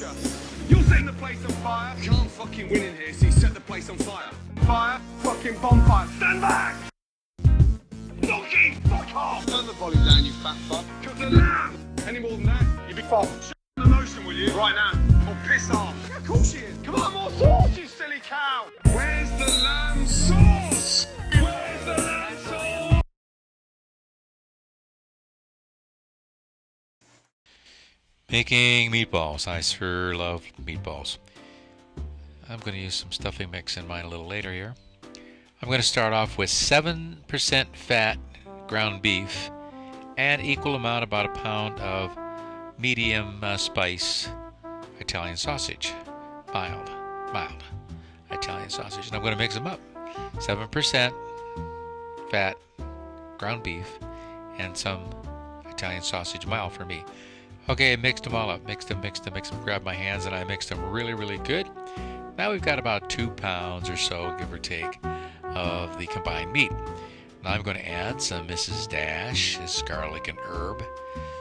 torture. You're setting the place on fire. You can't fucking win in here, so you set the place on fire. Fire, fucking bonfire. Stand back! Knocking! Fuck off! Turn the volume down, you fat fuck. Cook the lamb! Any more than that, you'd be fucked. Shut the motion, will you? Right now. Or piss off. Yeah, of course she is. Come on, more sauce, you silly cow! Where's the lamb sauce? Where's the lamb sauce? Making meatballs. I sure love meatballs. I'm going to use some stuffing mix in mine a little later here. I'm going to start off with 7% fat ground beef and equal amount, about a pound of medium spice Italian sausage. Mild Italian sausage. And I'm going to mix them up. 7% fat ground beef and some Italian sausage, mild for me. Okay, I mixed them all up. Mixed them. Grabbed my hands and I mixed them really, really good. Now we've got about 2 pounds or so, give or take, of the combined meat. Now I'm going to add some Mrs. Dash, this garlic and herb.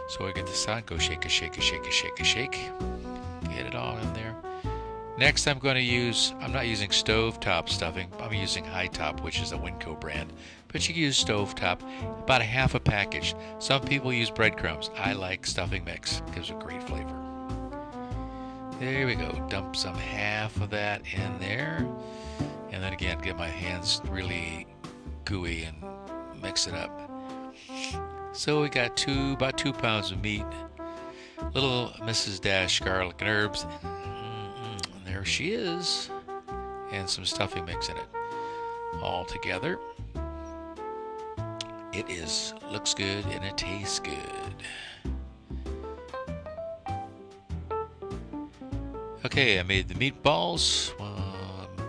So we get this on, go shake. Get it all in there. Next I'm going to use, I'm not using stovetop stuffing, I'm using high top, which is a Winco brand. But you can use stovetop, about a half a package. Some people use breadcrumbs. I like stuffing mix, it gives a great flavor. There we go, dump some half of that in there. And then again, get my hands really gooey and mix it up. So we got about 2 pounds of meat, little Mrs. Dash garlic and herbs. And there she is. And some stuffing mix in it. All together. It looks good and it tastes good. Okay, I made the meatballs,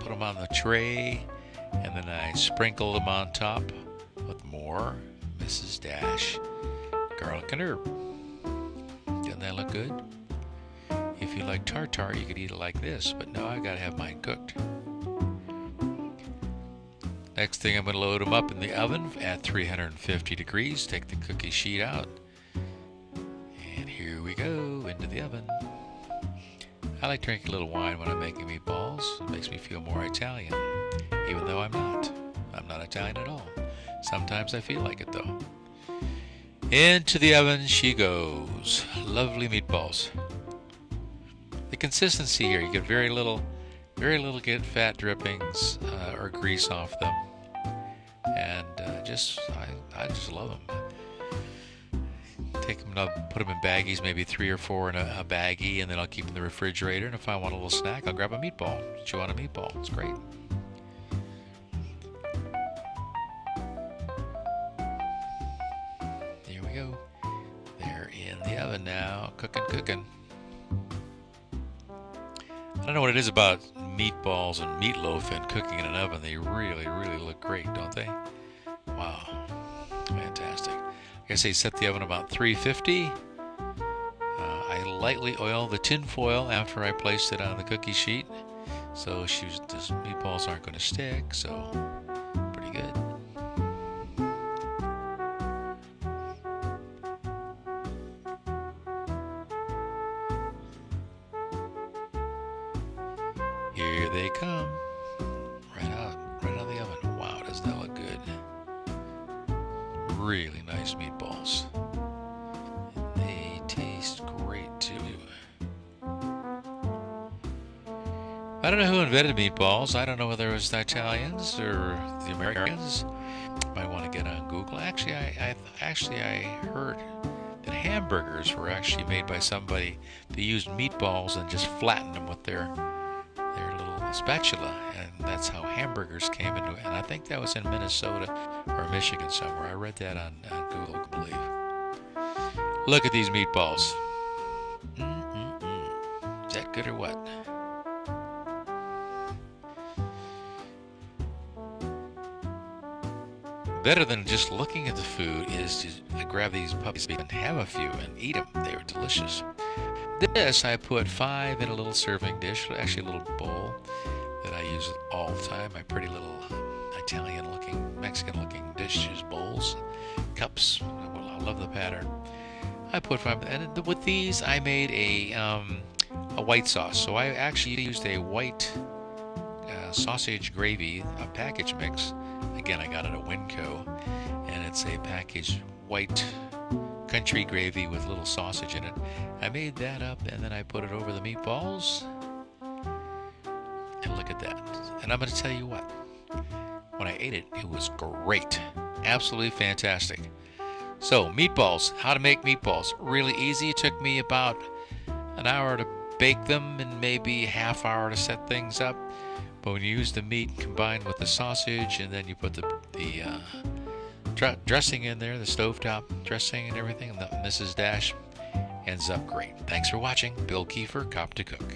put them on the tray, and then I sprinkled them on top with more Mrs. Dash garlic and herb. Doesn't that look good? If you like tartare, you could eat it like this, but no, I gotta have mine cooked. Next thing, I'm going to load them up in the oven at 350 degrees. Take the cookie sheet out. And here we go, into the oven. I like drinking a little wine when I'm making meatballs. It makes me feel more Italian, even though I'm not. I'm not Italian at all. Sometimes I feel like it, though. Into the oven she goes. Lovely meatballs. The consistency here, you get very little get fat drippings or grease off them. And I just love them. Take them up, put them in baggies, maybe 3 or 4 in a baggie, and then I'll keep them in the refrigerator. And if I want a little snack, I'll grab a meatball. Chew on a meatball. It's great. There we go. They're in the oven now, cooking. I don't know what it is about meatballs and meatloaf and cooking in an oven. They really, really look great, don't they? Wow. Fantastic. Like I say, set the oven about 350. I lightly oil the tin foil after I placed it on the cookie sheet. So the meatballs aren't going to stick, so pretty good. Here they come, right out of the oven. Wow, doesn't that look good? Really nice meatballs. They taste great too. I don't know who invented meatballs. I don't know whether it was the Italians or the Americans. Might want to get on Google. Actually, I heard that hamburgers were actually made by somebody that used meatballs and just flattened them with their little spatula, and that's how hamburgers came into it. And I think that was in Minnesota or Michigan somewhere. I read that on Google, I believe. Look at these meatballs. Is that good or what? Better than just looking at the food is to grab these puppies and have a few and eat them. They are delicious. This I put 5 in a little serving dish, actually a little bowl that I use all the time. My pretty little Italian-looking, Mexican-looking dishes, bowls, cups. I love the pattern. I put 5, and with these I made a a white sauce. So I actually used a white sausage gravy, a package mix. Again, I got it at Winco, and it's a packaged white country gravy with little sausage in it. I made that up, and then I put it over the meatballs. And look at that. And I'm going to tell you what. When I ate it, it was great. Absolutely fantastic. So, meatballs. How to make meatballs. Really easy. It took me about an hour to bake them and maybe a half hour to set things up. But when you use the meat combined with the sausage, and then you put the dressing in there, the stovetop dressing and everything, and the Mrs. Dash ends up great. Thanks for watching. Bill Keefer, Cop to Cook.